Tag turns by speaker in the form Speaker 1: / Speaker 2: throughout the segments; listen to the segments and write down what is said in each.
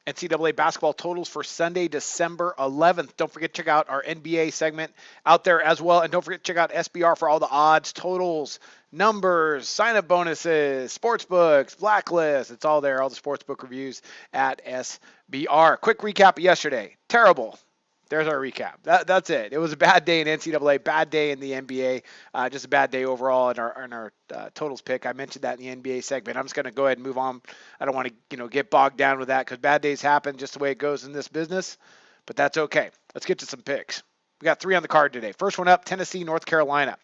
Speaker 1: NCAA basketball totals for Sunday, December 11th. Don't forget to check out our NBA segment out there as well. And don't forget to check out SBR for all the odds, totals, numbers, sign-up bonuses, sportsbooks, blacklist. It's all there, all the sportsbook reviews at SBR. Quick recap of yesterday. Terrible. There's our recap. That's it. It was a bad day in NCAA, bad day in the NBA, just a bad day overall in our totals pick. I mentioned that in the NBA segment. I'm just going to go ahead and move on. I don't want to get bogged down with that because bad days happen just the way it goes in this business, but that's okay. Let's get to some picks. We got 3 on the card today. First one up, Tennessee, North Carolina.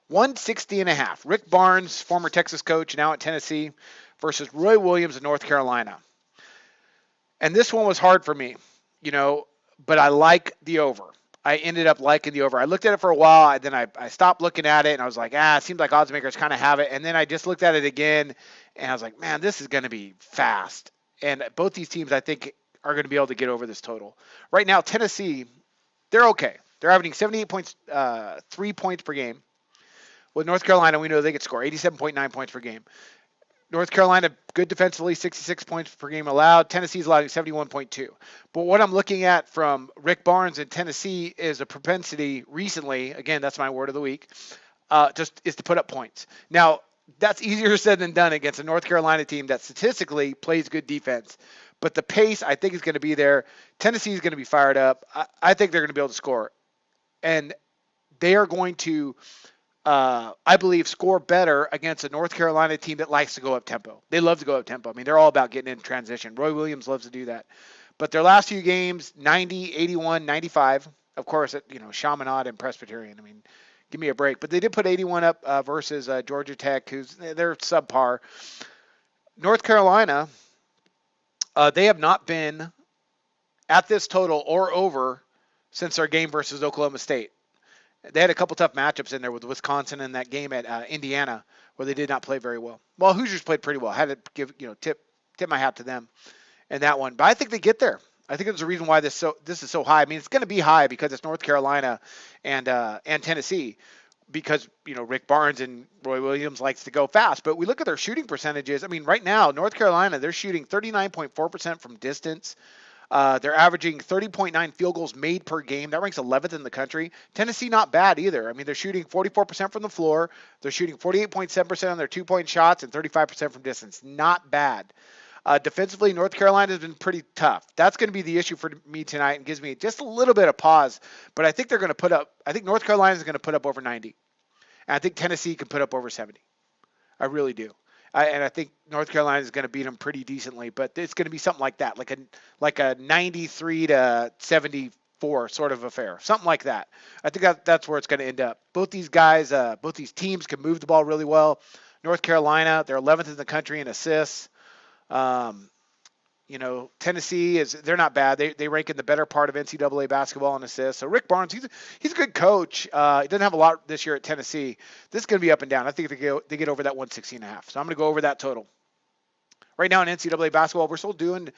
Speaker 1: 160.5. Rick Barnes, former Texas coach, now at Tennessee, versus Roy Williams of North Carolina. And this one was hard for me, but I like the over. I ended up liking the over. I looked at it for a while, and then I stopped looking at it, and I was like, it seems like odds makers kind of have it. And then I just looked at it again, and I was like, man, this is going to be fast. And both these teams, I think, are going to be able to get over this total. Right now, Tennessee, they're okay. They're averaging 78 points, 3 points per game. With North Carolina, we know they could score 87.9 points per game. North Carolina, good defensively, 66 points per game allowed. Tennessee's allowing 71.2. But what I'm looking at from Rick Barnes in Tennessee is a propensity recently, again, that's my word of the week, just is to put up points. Now, that's easier said than done against a North Carolina team that statistically plays good defense. But the pace, I think, is going to be there. Tennessee is going to be fired up. I think they're going to be able to score. And they are going to I believe, score better against a North Carolina team that likes to go up tempo. They love to go up tempo. I mean, they're all about getting in transition. Roy Williams loves to do that. But their last few games, 90, 81, 95. Of course, Chaminade and Presbyterian. I mean, give me a break. But they did put 81 up versus Georgia Tech, they're subpar. North Carolina, they have not been at this total or over since their game versus Oklahoma State. They had a couple tough matchups in there with Wisconsin and that game at Indiana where they did not play very well. Well, Hoosiers played pretty well. I had to give tip my hat to them in that one. But I think they get there. I think there's a reason why this is so high. I mean, it's going to be high because it's North Carolina and Tennessee because Rick Barnes and Roy Williams likes to go fast. But we look at their shooting percentages. I mean, right now North Carolina, they're shooting 39.4% from distance. They're averaging 30.9 field goals made per game. That ranks 11th in the country. Tennessee, not bad either. I mean, they're shooting 44% from the floor. They're shooting 48.7% on their 2-point shots and 35% from distance. Not bad. Defensively, North Carolina has been pretty tough. That's going to be the issue for me tonight and gives me just a little bit of pause. But I think they're going to I think North Carolina is going to put up over 90. And I think Tennessee can put up over 70. I really do. And I think North Carolina is going to beat them pretty decently, but it's going to be something like that, like a 93 to 74 sort of affair, something like that. I think that's where it's going to end up. Both these guys, both these teams can move the ball really well. North Carolina, they're 11th in the country in assists. Tennessee they're not bad. They rank in the better part of NCAA basketball in assists. So Rick Barnes, he's a good coach. He doesn't have a lot this year at Tennessee. This is going to be up and down. I think they get over that 160.5. So I'm going to go over that total. Right now in NCAA basketball, we're still doing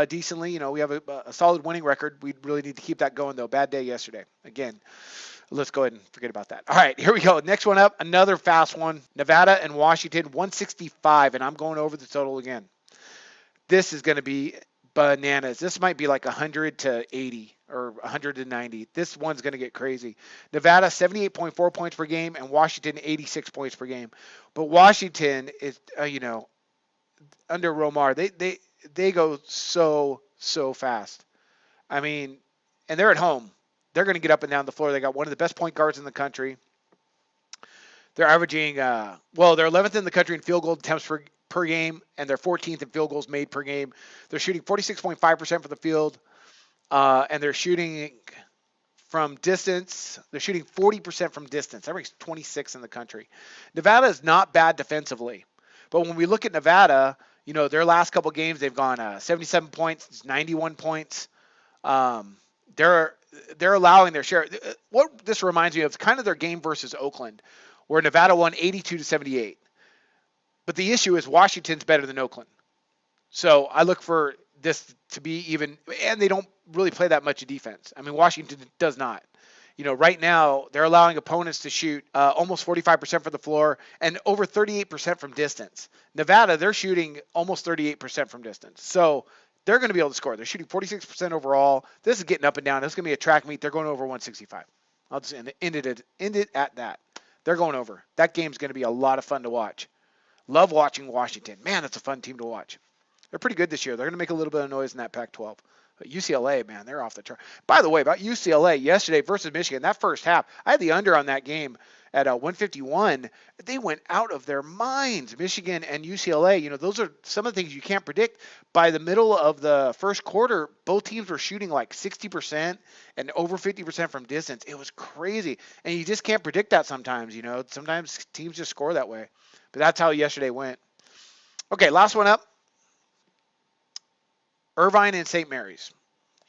Speaker 1: decently. We have a solid winning record. We really need to keep that going, though. Bad day yesterday. Again, let's go ahead and forget about that. All right, here we go. Next one up, another fast one. Nevada and Washington, 165, and I'm going over the total again. This is going to be bananas. This might be like 100 to 80 or 100 to 90. This one's going to get crazy. Nevada, 78.4 points per game, and Washington, 86 points per game. But Washington is, under Romar, they go so fast. I mean, and they're at home. They're going to get up and down the floor. They got one of the best point guards in the country. They're averaging, they're 11th in the country in field goal attempts per game, and they're 14th in field goals made per game. They're shooting 46.5% from the field, and they're shooting from distance. They're shooting 40% from distance. That ranks 26th in the country. Nevada is not bad defensively, but when we look at Nevada, their last couple games, they've gone 77 points, 91 points. They're allowing their share. What this reminds me of is kind of their game versus Oakland, where Nevada won 82 to 78. But the issue is Washington's better than Oakland. So I look for this to be even, and they don't really play that much of defense. I mean, Washington does not. Right now they're allowing opponents to shoot almost 45% from the floor and over 38% from distance. Nevada, they're shooting almost 38% from distance. So They're going to be able to score. They're shooting 46% overall. This is getting up and down. This is going to be a track meet. They're going over 165. I'll just end it at that. They're going over. That game's going to be a lot of fun to watch. Love watching Washington. Man, that's a fun team to watch. They're pretty good this year. They're going to make a little bit of noise in that Pac-12. But UCLA, man, they're off the chart. By the way, about UCLA, yesterday versus Michigan, that first half, I had the under on that game at 151. They went out of their minds. Michigan and UCLA, those are some of the things you can't predict. By the middle of the first quarter, both teams were shooting like 60% and over 50% from distance. It was crazy. And you just can't predict that sometimes, Sometimes teams just score that way. But that's how yesterday went. Okay, last one up. Irvine and St. Mary's.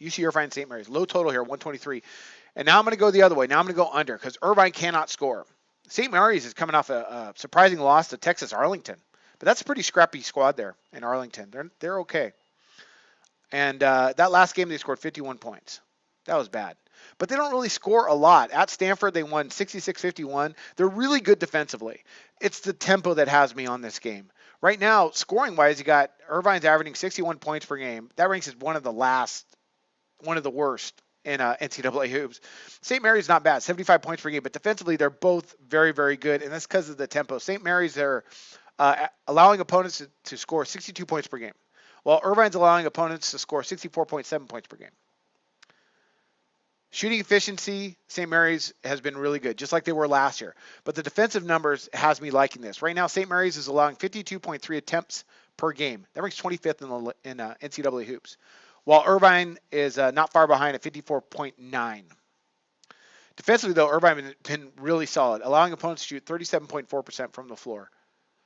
Speaker 1: UC Irvine and St. Mary's. Low total here, 123. And now I'm going to go the other way. Now I'm going to go under because Irvine cannot score. St. Mary's is coming off a surprising loss to Texas Arlington. But that's a pretty scrappy squad there in Arlington. They're okay. And that last game, they scored 51 points. That was bad. But they don't really score a lot. At Stanford, they won 66-51. They're really good defensively. It's the tempo that has me on this game. Right now, scoring-wise, you got Irvine's averaging 61 points per game. That ranks as one of the worst in NCAA hoops. St. Mary's not bad, 75 points per game, but defensively, they're both very, very good, and that's because of the tempo. St. Mary's, they're allowing opponents to score 62 points per game, while Irvine's allowing opponents to score 64.7 points per game. Shooting efficiency, St. Mary's has been really good, just like they were last year. But the defensive numbers has me liking this. Right now, St. Mary's is allowing 52.3 attempts per game. That ranks 25th in NCAA hoops, while Irvine is not far behind at 54.9. Defensively, though, Irvine has been really solid, allowing opponents to shoot 37.4% from the floor.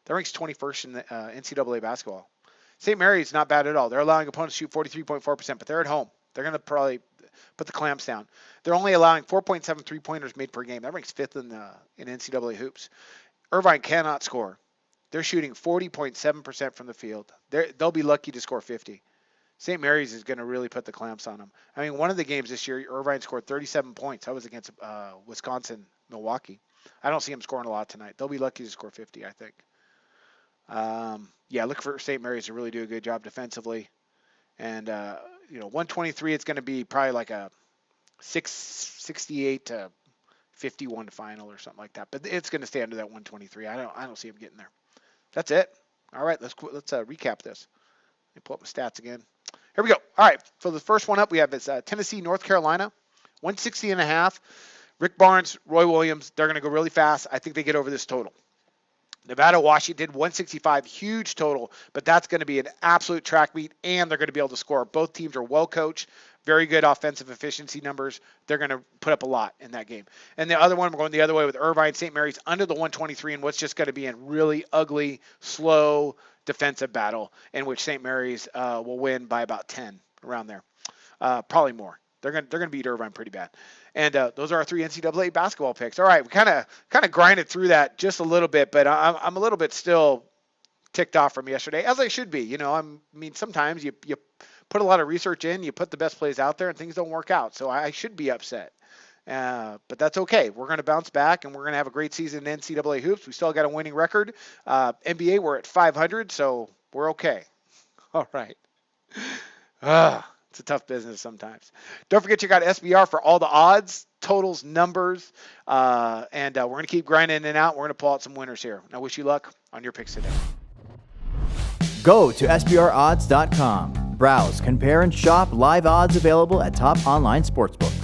Speaker 1: That ranks 21st in the NCAA basketball. St. Mary's not bad at all. They're allowing opponents to shoot 43.4%, but they're at home. They're going to probably put the clamps down. They're only allowing 4.7 3-pointers made per game. That ranks 5th in NCAA hoops. Irvine cannot score. They're shooting 40.7% from the field. They'll be lucky to score 50. St. Mary's is going to really put the clamps on them. I mean, one of the games this year, Irvine scored 37 points. That was against Wisconsin, Milwaukee. I don't see them scoring a lot tonight. They'll be lucky to score 50, I think. Look for St. Mary's to really do a good job defensively. And 123, it's going to be probably like a 68 to 51 final or something like that. But it's going to stay under that 123. I don't see him getting there. That's it. All right, let's recap this. Let me pull up my stats again. Here we go. All right, for the first one up, we have this Tennessee, North Carolina, 160.5. Rick Barnes, Roy Williams, they're going to go really fast. I think they get over this total. Nevada, Washington, 165, huge total, but that's going to be an absolute track meet, and they're going to be able to score. Both teams are well coached, very good offensive efficiency numbers. They're going to put up a lot in that game. And the other one, we're going the other way with Irvine, St. Mary's under the 123, and what's just going to be a really ugly, slow defensive battle in which St. Mary's will win by about 10, around there, probably more. They're going to beat Irvine pretty bad. And those are our 3 NCAA basketball picks. All right, we kind of grinded through that just a little bit, but I'm a little bit still ticked off from yesterday, as I should be. Sometimes you put a lot of research in, you put the best plays out there, and things don't work out. So I should be upset. But that's okay. We're going to bounce back, and we're going to have a great season in NCAA hoops. We still got a winning record. NBA, we're at 500, so we're okay. All right. It's a tough business sometimes. Don't forget, check out SBR for all the odds, totals, numbers, and we're going to keep grinding in and out. We're going to pull out some winners here. I wish you luck on your picks today.
Speaker 2: Go to SBRodds.com. Browse, compare, and shop live odds available at top online sportsbooks.